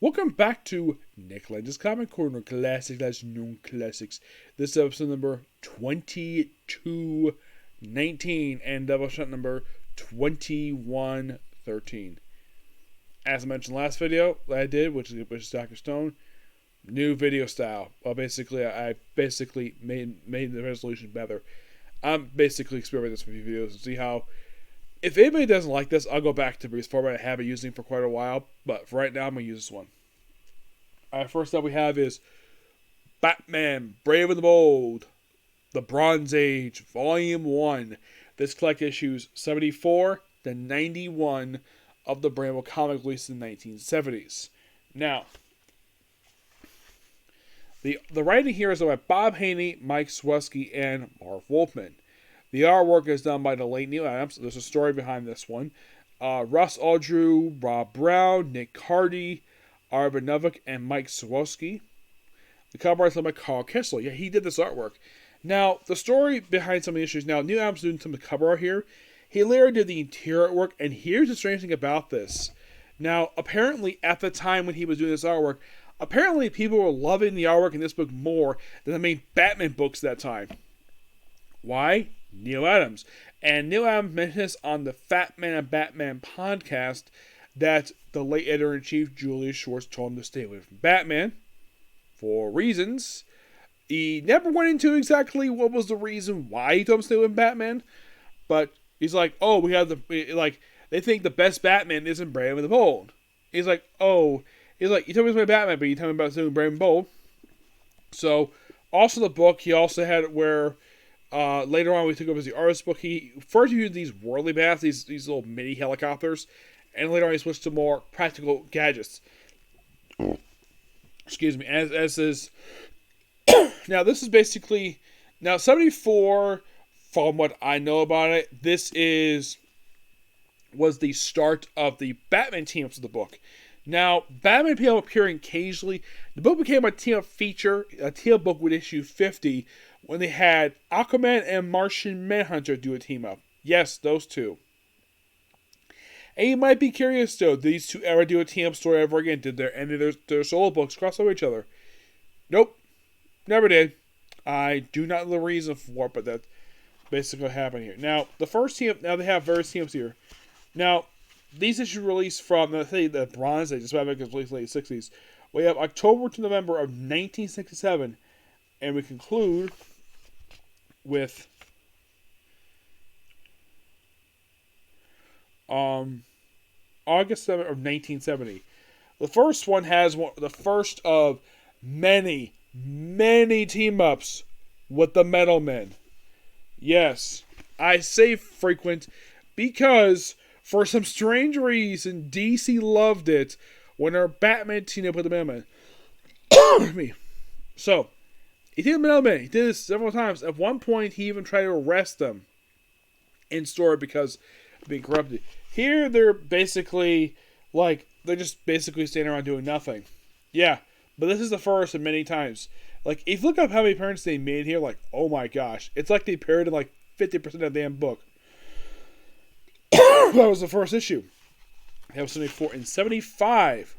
Welcome back to Nick Lenz's Comic Corner, Classic / Non-Classics. This is episode number 2219 and Doubleshot number 2113. As I mentioned last video that I did, which is Dr. Stone, new video style. Well, I made the resolution better. I'm basically experimenting with this with videos and see how. If anybody doesn't like this, I'll go back to previous format I have been using for quite a while. But for right now, I'm going to use this one. First up we have is Batman, Brave and the Bold, The Bronze Age, Volume 1. This collects issues 74 to 91 of the Bramble comic released in the 1970s. Now, the writing here is by Bob Haney, Mike Swesky, and Marv Wolfman. The artwork is done by the late Neil Adams. There's a story behind this one. Russ Aldrew, Rob Brown, Nick Hardy, Arvin Novick, and Mike Swesky. The cover art is done by Carl Kessler. Yeah, he did this artwork. Now, the story behind some of the issues. Now, Neil Adams doing some of the cover art here. He later did the interior artwork, and here's the strange thing about this. Now, apparently, at the time when he was doing this artwork, apparently people were loving the artwork in this book more than the main Batman books at that time. Why? Neil Adams. And Neil Adams mentioned this on the Fat Man and Batman podcast that the late editor-in-chief Julius Schwartz told him to stay away from Batman for reasons. He never went into exactly what was the reason why he told him to stay away from Batman, but he's like, oh, they think the best Batman isn't Brave and the Bold. He's like, you told me to play Batman, but you tell me about doing Brave and Bold. So, also the book, he also had it where later on, we took over as the artist book. He first used these whirly bats, these little mini helicopters, and later on he switched to more practical gadgets. Excuse me. As is now, this is basically 74. From what I know about it, was the start of the Batman team-ups of the book. Now, Batman began appearing occasionally. The book became a team-up feature, a team-up book with issue 50. When they had Aquaman and Martian Manhunter do a team-up. Yes, those two. And you might be curious, though, did these two ever do a team-up story ever again? Did their solo books cross over each other? Nope. Never did. I do not know the reason for it, but that's basically what happened here. Now, the first team-up, now they have various team-ups here. Now, these issues released from, let's say, the Bronze Age, this was released in the late 60s. We have October to November of 1967, and we conclude with August 7th of 1970. The first one has the first of many team-ups with the Metal Men. Yes, I say frequent because for some strange reason DC loved it when our Batman teamed up with the Metal Men. So, he did Metal Men. He did this several times. At one point, he even tried to arrest them in store because of being corrupted. Here, they're basically they're just basically standing around doing nothing. Yeah, but this is the first of many times. If you look up how many appearances they made here, oh my gosh, it's like they appeared in 50% of the damn book. That was the first issue. That was 74 and 75.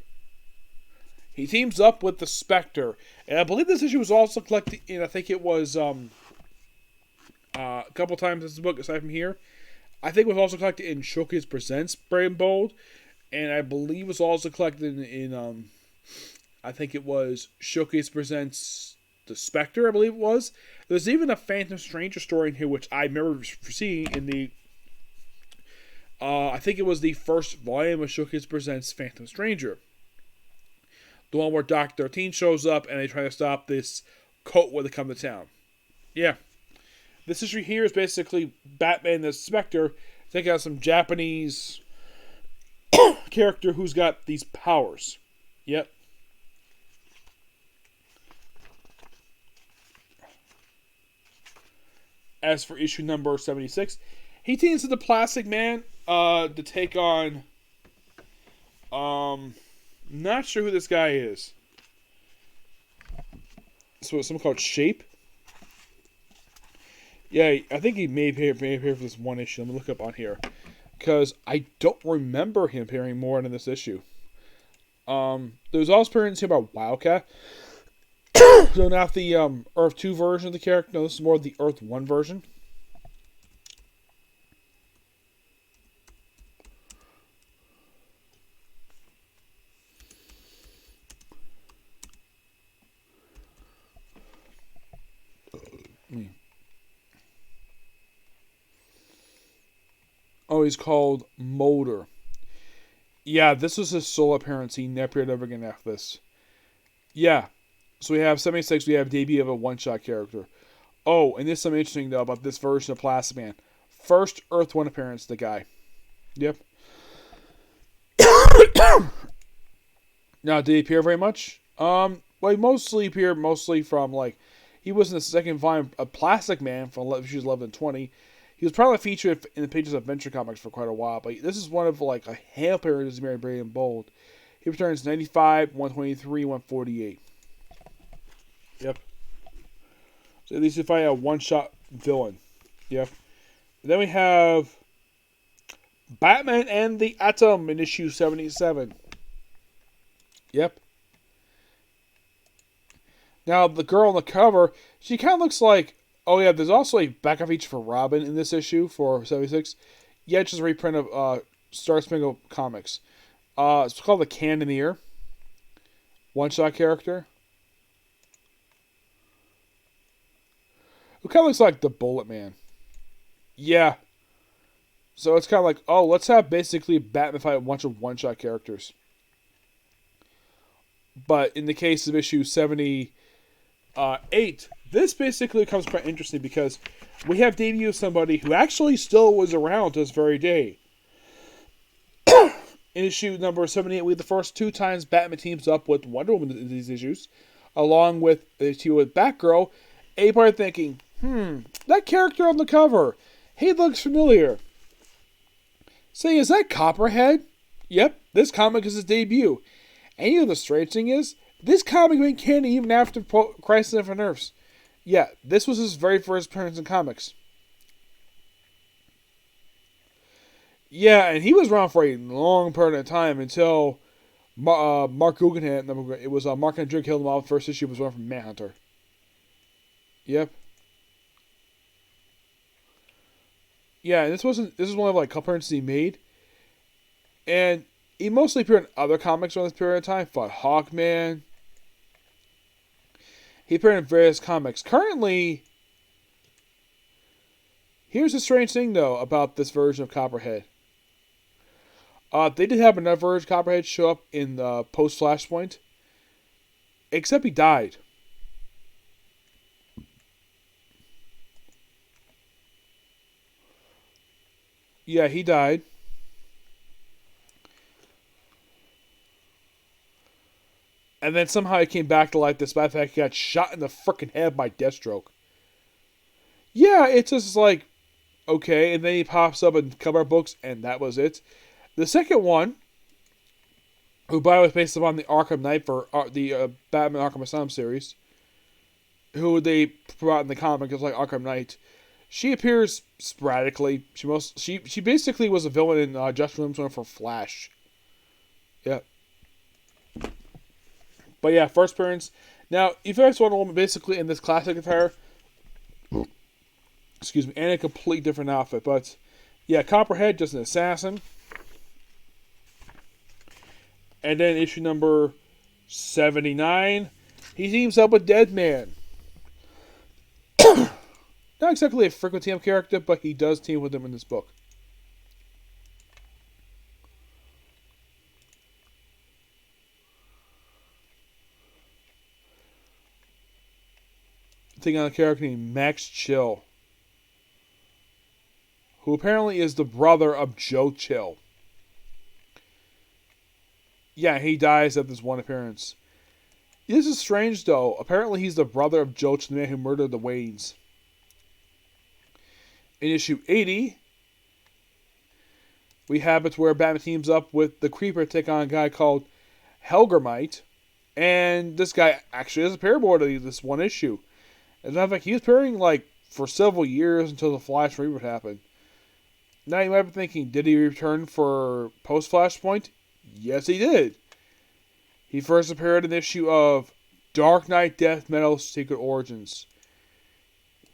He teams up with the Spectre. And I believe this issue was also collected in, I think it was a couple times in this book, aside from here. I think it was also collected in Showcase Presents Brave and Bold. And I believe it was also collected in I think it was Showcase Presents The Spectre, I believe it was. There's even a Phantom Stranger story in here, which I remember seeing in the I think it was the first volume of Showcase Presents Phantom Stranger. The one where Dr. 13 shows up and they try to stop this cult when they come to town. Yeah. This issue here is basically Batman the Spectre taking out some Japanese character who's got these powers. Yep. As for issue number 76, he teams with the Plastic Man to take on not sure who this guy is. So it's someone called Shape. Yeah, I think he may appear for this one issue. Let me look up on here. Because I don't remember him appearing more in this issue. There's also appearance here about Wildcat. So not the Earth 2 version of the character. No, this is more the Earth 1 version. Oh, he's called Molder. Yeah, this was his solo appearance. He never appeared ever again after this. Yeah. So we have 76, we have debut of a one-shot character. Oh, and there's something interesting, though, about this version of Plastic Man. First Earth 1 appearance of the guy. Yep. Now, did he appear very much? Well, he mostly appeared from, like, he was in the second volume of Plastic Man from issues 11 and 20. He was probably featured in the pages of Adventure Comics for quite a while, but this is one of, like, a handful of appearances very, very bold. He returns 95, 123, 148. Yep. So at least if I have a one-shot villain. Yep. And then we have Batman and the Atom in issue 77. Yep. Now, the girl on the cover, she kind of looks like... Oh, yeah, there's also a backup feature for Robin in this issue for 76. Yeah, it's just a reprint of Star Spangled Comics. It's called the Cannoneer. One-shot character. Who kind of looks like the Bullet Man. Yeah. So it's kind of like, oh, let's have basically Batman fight a bunch of one-shot characters. But in the case of issue 78, this basically becomes quite interesting because we have debut of somebody who actually still was around this very day. In issue number 78, we have the first two times Batman teams up with Wonder Woman in these issues, along with Batgirl. Everybody thinking, that character on the cover, he looks familiar. Say, is that Copperhead? Yep, this comic is his debut. And you know the strange thing is, this comic went canon even after Crisis on Infinite Earths. Yeah, this was his very first appearance in comics. Yeah, and he was around for a long period of time until Mark Guggenheim, it was Mark Hendrick killed him off. The first issue was one from Manhunter. Yep. Yeah, and this is one of like a couple appearances he made. And he mostly appeared in other comics around this period of time. Fought Hawkman. He appeared in various comics. Currently, here's the strange thing, though, about this version of Copperhead. They did have another version of Copperhead show up in the post-Flashpoint. Except he died. Yeah, he died. And then somehow he came back to life despite the fact he got shot in the frickin' head by Deathstroke. Yeah, it's just like, okay, and then he pops up in cover books, and that was it. The second one, who by the way was based upon the Arkham Knight for the Batman Arkham Asylum series, who they brought in the comic as like Arkham Knight, she appears sporadically. She basically was a villain in Josh Williams' one for Flash. Yeah. But yeah, first appearance. Now, if you guys Wonder Woman basically in this classic attire, excuse me, and a complete different outfit. But yeah, Copperhead, just an assassin. And then issue number 79, he teams up with Deadman. Not exactly a frequent team character, but he does team with him in this book. Taking on a character named Max Chill, who apparently is the brother of Joe Chill. Yeah, he dies at this one appearance. This is strange, though. Apparently he's the brother of Joe Chill, the man who murdered the Waynes. In issue 80, we have it where Batman teams up with the Creeper to take on a guy called Helgermite. And this guy actually has a pair board of this one issue. As a matter of fact, he was appearing like for several years until the Flash reboot happened. Now you might be thinking, did he return for post-Flashpoint? Yes, he did. He first appeared in the issue of Dark Knight Death Metal Secret Origins.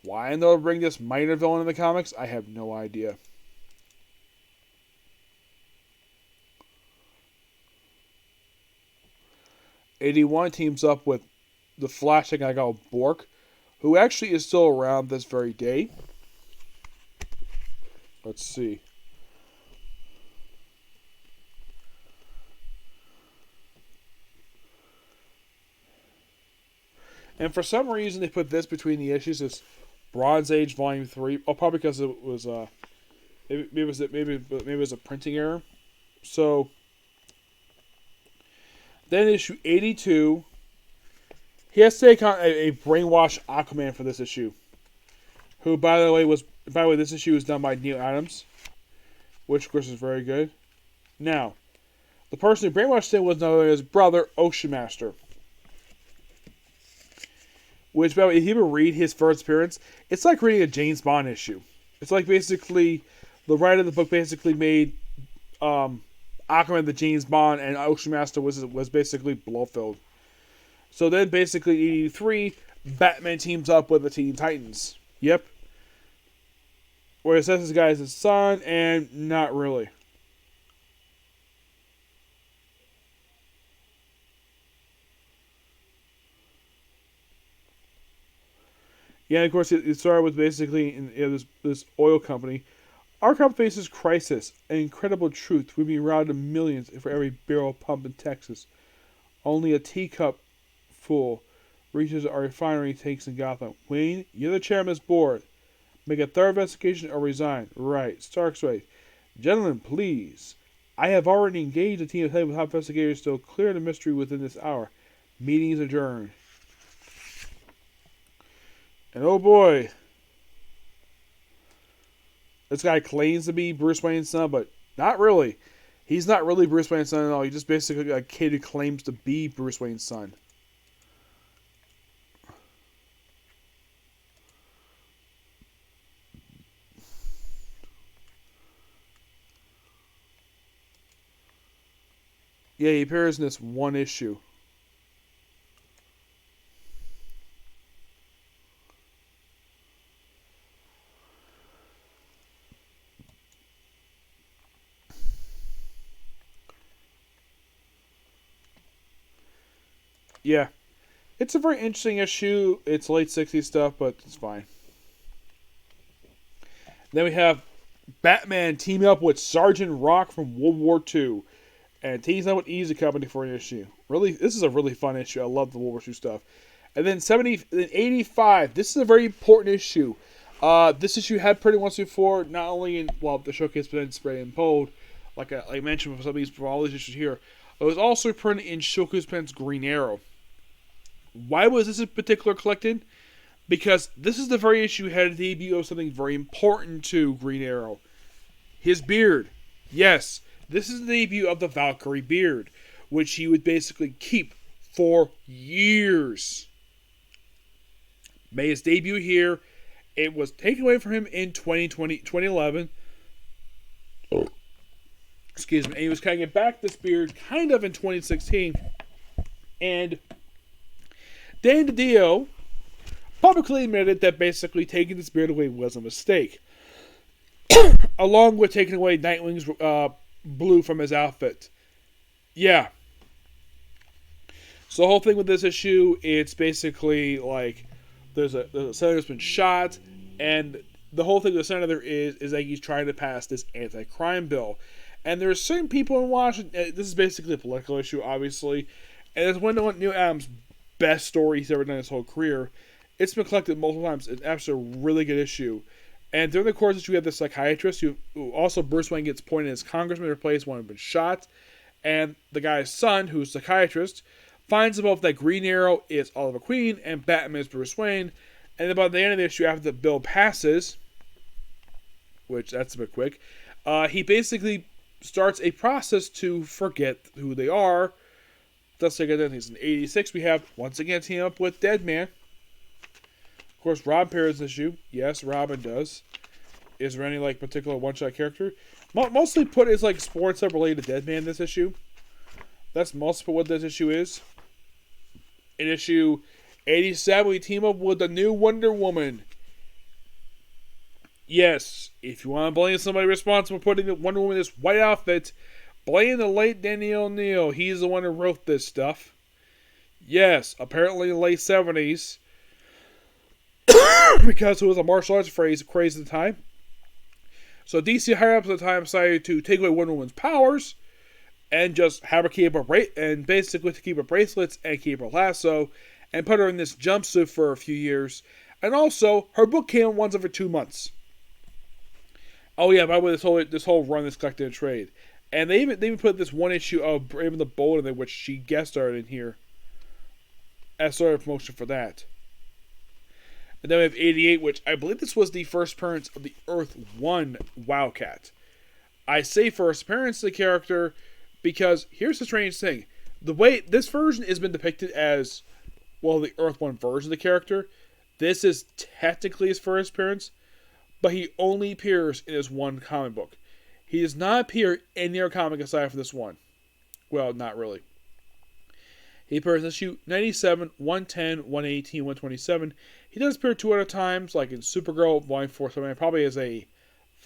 Why they'll bring this minor villain in the comics, I have no idea. '81 teams up with the Flash guy called Bork, who actually is still around this very day. Let's see. And for some reason, they put this between the issues. It's Bronze Age Volume 3. Oh, probably because it was maybe it was a printing error. So then issue 82, he has to take on a brainwashed Aquaman for this issue. Who, by the way, this issue was done by Neil Adams, which of course is very good. Now, the person who brainwashed him was none other than his brother, Ocean Master. Which, by the way, if you ever read his first appearance, it's like reading a James Bond issue. It's like basically, the writer of the book basically made Aquaman the James Bond, and Ocean Master was basically Blofeld. So then, basically, in 83, Batman teams up with the Teen Titans. Yep. Where it says this guy is his son, and not really. Yeah, of course, it started with basically in this oil company. Our company faces crisis, an incredible truth. We'd be routed millions for every barrel pumped in Texas. Only a teacup full reaches our refinery tanks in Gotham. Wayne, you're the chairman's board. Make a thorough investigation or resign. Right. Stark's right. Gentlemen, please. I have already engaged a team of top investigators to clear the mystery within this hour. Meeting is adjourned. And oh boy, this guy claims to be Bruce Wayne's son, but not really. He's not really Bruce Wayne's son at all. He's just basically a kid who claims to be Bruce Wayne's son. Yeah, he appears in this one issue. Yeah. It's a very interesting issue. It's late 60s stuff, but it's fine. Then we have Batman teaming up with Sergeant Rock from World War II. And teams up with Easy Company for an issue. Really, this is a really fun issue. I love the World War II stuff. And then 85. This is a very important issue. This issue had printed once before, not only in the showcase, but in Spray and Bold, like I mentioned for all these issues here. It was also printed in Showcase Pen's Green Arrow. Why was this in particular collected? Because this is the very issue had a debut of something very important to Green Arrow. His beard. Yes, this is the debut of the Valkyrie beard, which he would basically keep for years. Made his debut here. It was taken away from him in 2011. Excuse me. And he was kind of getting back this beard kind of in 2016. And Dan DiDio publicly admitted that basically taking this beard away was a mistake. Along with taking away Nightwing's blue from his outfit. Yeah. So the whole thing with this issue, it's basically like the senator's been shot, and the whole thing with the senator is that he's trying to pass this anti-crime bill. And there's certain people in Washington, this is basically a political issue, obviously, and it's one of Neil Adams' best story he's ever done in his whole career. It's been collected multiple times. It's actually a really good issue. And during the course of this, we have this psychiatrist who also Bruce Wayne gets appointed as congressman to replace one who had been shot. And the guy's son, who's a psychiatrist, finds out that Green Arrow is Oliver Queen and Batman is Bruce Wayne. And about the end of the issue, after the bill passes, which that's a bit quick, he basically starts a process to forget who they are. Thus, they get things. In 86, we have once again team up with Deadman. Of course, Rob appears in this issue. Yes, Robin does. Is there any particular one-shot character? Mostly put as sports stuff related to Deadman in this issue. That's mostly what this issue is. In issue 87, we team up with the new Wonder Woman. Yes, if you want to blame somebody responsible for putting Wonder Woman in this white outfit, blame the late Danny O'Neill. He's the one who wrote this stuff. Yes, apparently in the late 70s, because it was a martial arts craze at the time. So DC higher ups at the time decided to take away Wonder Woman's powers and just have her keep her basically to keep her bracelets and keep her lasso and put her in this jumpsuit for a few years. And also, her book came once every 2 months. Oh yeah, by the way, this whole run is collected in trade, and they even put this one issue of Brave and the Bold in there, which she guest starred in here as sort of promotion for that. And then we have 88, which I believe this was the first appearance of the Earth 1 Wildcat. I say first appearance of the character because here's the strange thing. The way this version has been depicted as, well, the Earth 1 version of the character, this is technically his first appearance, but he only appears in this one comic book. He does not appear in any other comic aside from this one. Well, not really. He appears in issue 97, 110, 118, 127. He does appear 2 other times, like in Supergirl, Volume 4, probably as a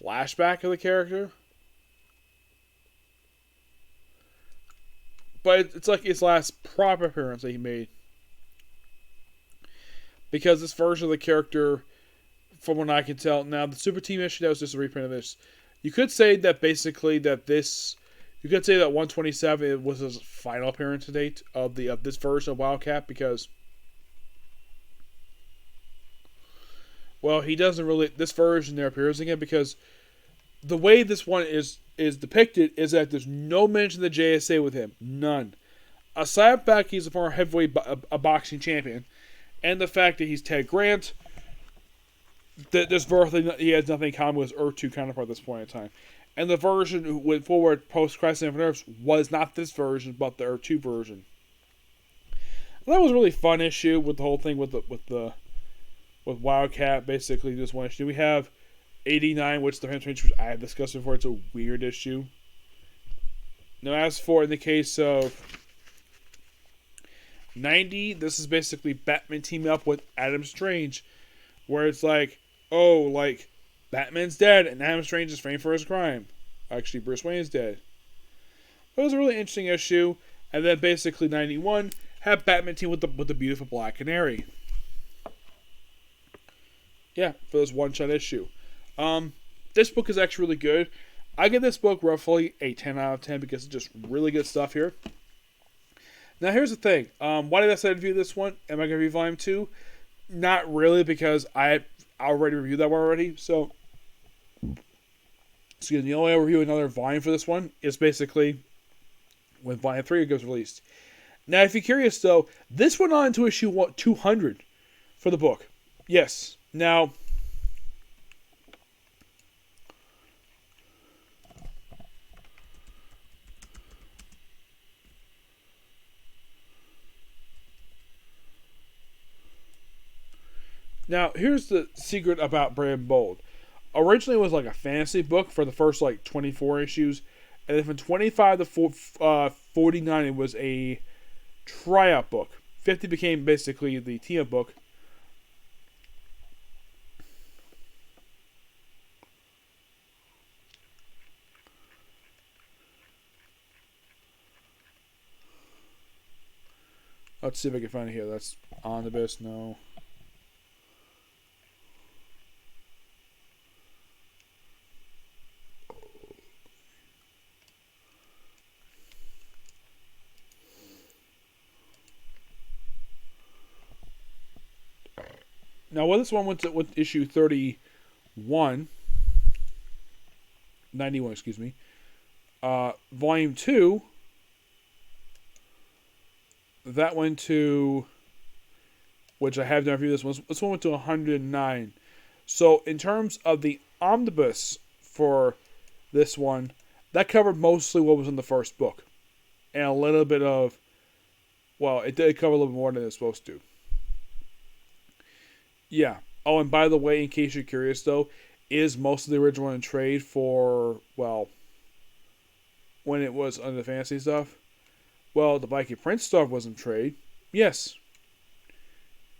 flashback of the character. But it's like his last proper appearance that he made. Because this version of the character, from what I can tell, now the Super Team issue, that was just a reprint of this. You could say that basically that this, you could say that 127 was his final appearance to date of this version of Wildcat, because, well, he doesn't really, this version there appears again, because the way this one is depicted is that there's no mention of the JSA with him. None. Aside from the fact he's a former heavyweight boxing champion, and the fact that he's Ted Grant, this version, he has nothing in common with his Earth 2 counterpart at this point in time. And the version who went forward post-Crisis on Infinite Earths was not this version, but the Earth 2 version. And that was a really fun issue with the whole thing with Wildcat, basically this one issue. We have 89, which I have discussed before. It's a weird issue. Now, as for in the case of 90, this is basically Batman teaming up with Adam Strange, where it's like, oh, like, Batman's dead and Adam Strange is framed for his crime. Actually, Bruce Wayne's dead. It was a really interesting issue. And then basically 91 had Batman team with the beautiful Black Canary. Yeah, for this one-shot issue. This book is actually really good. I give this book roughly a 10 out of 10 because it's just really good stuff here. Now, here's the thing. Why did I say to review this one? Am I going to review Volume 2? Not really, because I already reviewed that one already. So, excuse me, the only way I'll review another volume for this one is basically when Volume 3 gets released. Now, if you're curious, though, this went on to issue 200 for the book. Yes. Now, here's the secret about Brave and Bold. Originally, it was like a fantasy book for the first, 24 issues. And then from 25 to 49, it was a tryout book. 50 became basically the team-up book. Let's see if I can find it here. That's Omnibus. No. Now, when this one went to issue 31, 91, excuse me, Volume 2, that went to, which I have not reviewed this one went to 109. So, in terms of the omnibus for this one, that covered mostly what was in the first book. And a little bit of, well, it did cover a little bit more than it's supposed to. Yeah. Oh, and by the way, in case you're curious, though, is most of the original in trade for, well, when it was under the fantasy stuff. Well, the Viking Prince stuff was in trade. Yes.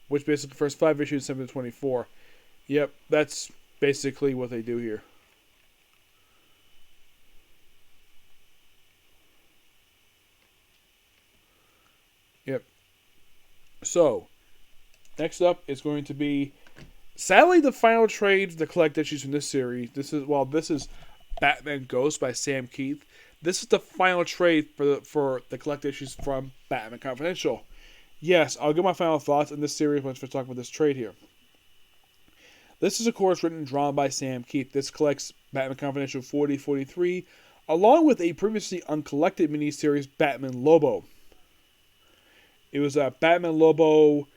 Which basically the first 5 issues, 7 to 24. Yep, that's basically what they do here. Yep. So, next up is going to be, sadly, the final trade, the collect issues from this series. This is Batman Ghost by Sam Keith. This is the final trade for the collect issues from Batman Confidential. Yes, I'll give my final thoughts on this series once we're talking about this trade here. This is, of course, written and drawn by Sam Keith. This collects Batman Confidential 40-43, along with a previously uncollected miniseries, Batman Lobo. It was a Batman Lobo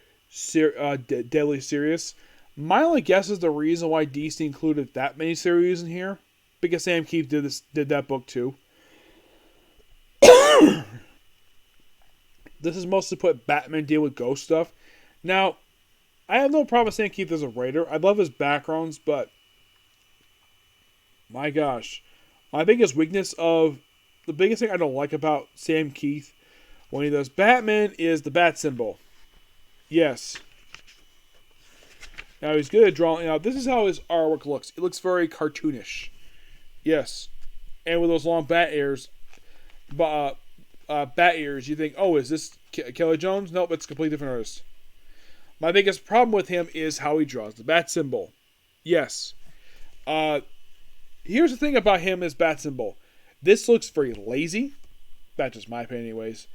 Deadly Serious. My only guess is the reason why DC included that miniseries in here, because Sam Keith did that book too. This is mostly put Batman deal with ghost stuff. Now, I have no problem with Sam Keith as a writer. I love his backgrounds, but my gosh, the biggest thing I don't like about Sam Keith when he does Batman is the bat symbol. Yes. Now he's good at drawing. Now this is how his artwork looks. It looks very cartoonish. Yes, and with those long bat ears, you think, oh, is this Kelly Jones? Nope, it's a completely different artist. My biggest problem with him is how he draws the bat symbol. Yes. Here's the thing about him as bat symbol. This looks very lazy. That's just my opinion anyways.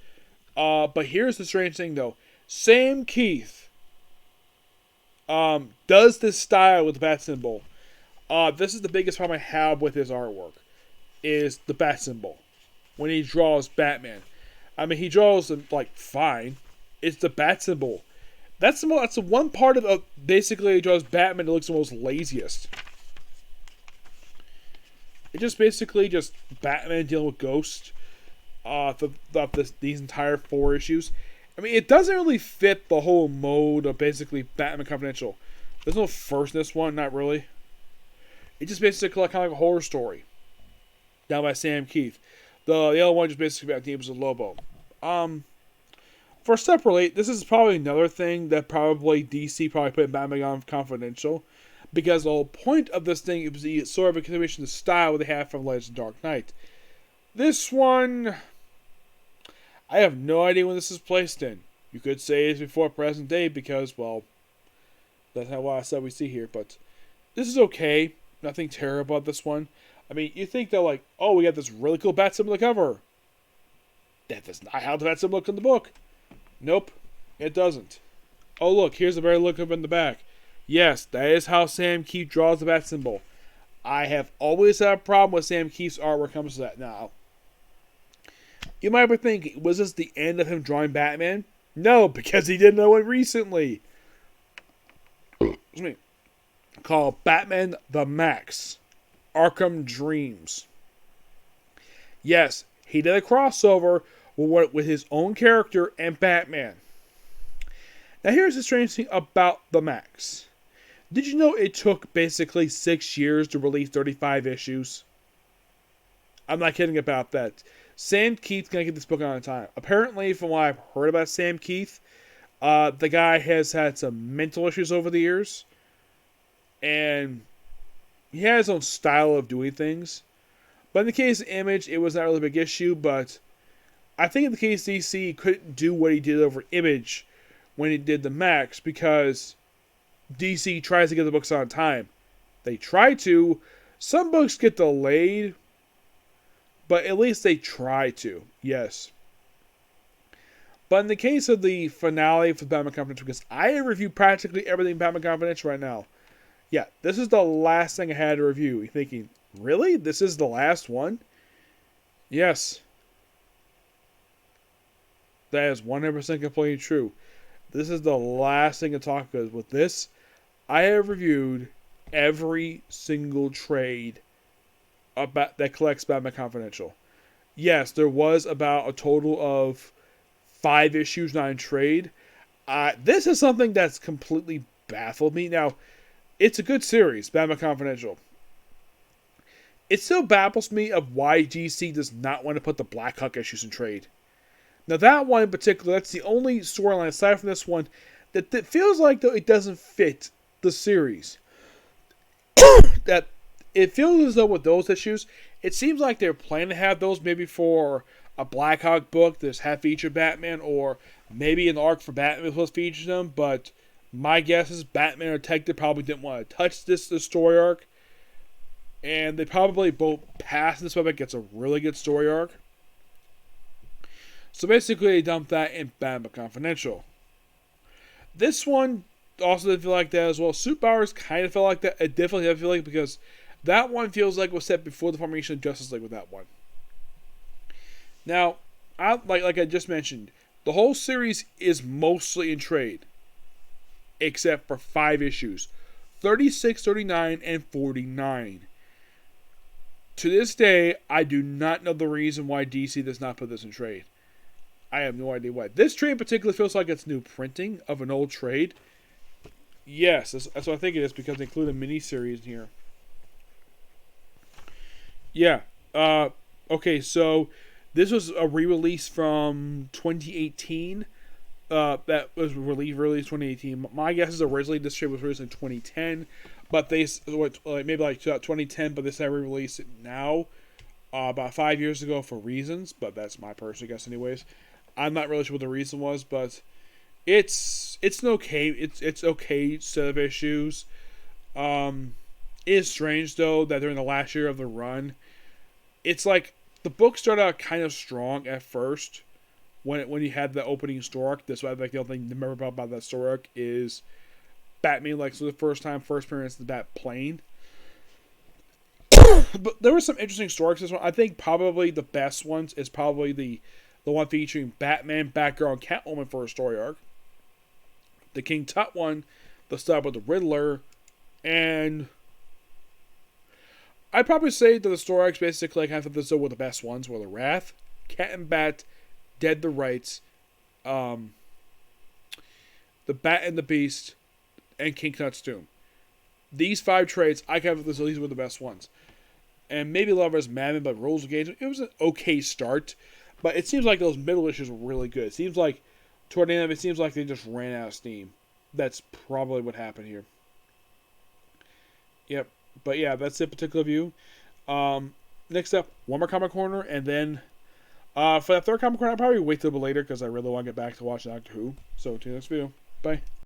But here's the strange thing though. Sam Keith does this style with the bat symbol. This is the biggest problem I have with his artwork. Is the bat symbol. When he draws Batman. I mean, he draws them, like, fine. It's the bat symbol. That's the one part of basically he draws Batman that looks the most laziest. It's just basically just Batman dealing with ghosts. These entire 4 issues. I mean, it doesn't really fit the whole mode of basically Batman Confidential. There's no first in this one, not really. It's just basically kind of like a horror story. Done by Sam Keith. The other one just basically about Demons of Lobo. For separately, this is probably another thing that DC put in Batman Confidential. Because the whole point of this thing is the sort of a continuation of the style they have from Legends of Dark Knight. This one, I have no idea when this is placed in. You could say it's before present day because, well, that's not what I said we see here. But this is okay. Nothing terrible about this one. I mean, you think they're like, oh, we got this really cool bat symbol on the cover. That does not how the bat symbol look in the book. Nope, it doesn't. Oh, look, here's the very look of in the back. Yes, that is how Sam Keith draws the bat symbol. I have always had a problem with Sam Keith's art when it comes to that. Now, you might be thinking, was this the end of him drawing Batman? No, because he did know it recently. Excuse me. Called Batman the Max. Arkham Dreams. Yes, he did a crossover with his own character and Batman. Now here's the strange thing about the Max. Did you know it took basically 6 years to release 35 issues? I'm not kidding about that. Sam Keith's gonna get this book on time. Apparently, from what I've heard about Sam Keith, the guy has had some mental issues over the years. And he has his own style of doing things. But in the case of Image, it was not really a big issue. But I think in the case of DC, he couldn't do what he did over Image when he did the Max. Because DC tries to get the books on time. They try to. Some books get delayed. But at least they try to. Yes. But in the case of the finale for Batman Confidential, because I have reviewed practically everything Batman Confidential right now. Yeah, this is the last thing I had to review. You're thinking, really? This is the last one? Yes. That is 100% completely true. This is the last thing to talk about. With this, I have reviewed every single trade that collects Batman Confidential. Yes, there was about a total of 5 issues not in trade. This is something that's completely baffled me. Now, it's a good series, Batman Confidential. It still baffles me of why DC does not want to put the Black Hawk issues in trade. Now that one in particular, that's the only storyline aside from this one that feels like though it doesn't fit the series. That it feels as though with those issues, it seems like they're planning to have those maybe for a Blackhawk book that's half feature Batman, or maybe an arc for Batman plus features them. But my guess is Batman or Detective probably didn't want to touch this story arc, and they probably both pass this web. It gets a really good story arc. So basically, they dumped that in Batman Confidential. This one also didn't feel like that as well. Suit Powers kind of felt like that. It definitely didn't feel like it because that one feels like it was set before the formation of Justice League with that one. Now, like I just mentioned, the whole series is mostly in trade, except for 5 issues, 36, 39, and 49. To this day, I do not know the reason why DC does not put this in trade. I have no idea why. This trade in particular feels like it's new printing of an old trade. Yes, that's what I think it is, because they include a mini-series in here. Yeah. Okay, so this was a re-release from 2018. That was released 2018. My guess is originally this trade was released in 2010, but they maybe like 2010, but they said re-release it now, about 5 years ago for reasons. But that's my personal guess, anyways. I'm not really sure what the reason was, but it's an okay it's okay set of issues. It is strange though that they're in the last year of the run. It's like the book started out kind of strong at first when you had the opening story arc. That's why like the only thing to remember about that story arc is Batman like so the first appearance of the Bat plane. But there were some interesting story arcs this one. I think probably the best ones is probably the one featuring Batman, Batgirl, and Catwoman for a story arc. The King Tut one, the stuff with the Riddler, and I'd probably say that the story arcs basically kind of this were the best ones were the Wrath, Cat and Bat, Dead the Rights, the Bat and the Beast, and King Tut's Doom. These 5 trades, I kind of these were the best ones. And maybe Lover's Madman, but Rules Engagement, it was an okay start. But it seems like those middle issues were really good. It seems like, toward the end of it, seems like they just ran out of steam. That's probably what happened here. Yep. But yeah, that's it, particular view. Next up, one more Comic Corner, and then for that third Comic Corner, I'll probably wait till a bit later because I really want to get back to watch Doctor Who. So, to the next video. Bye.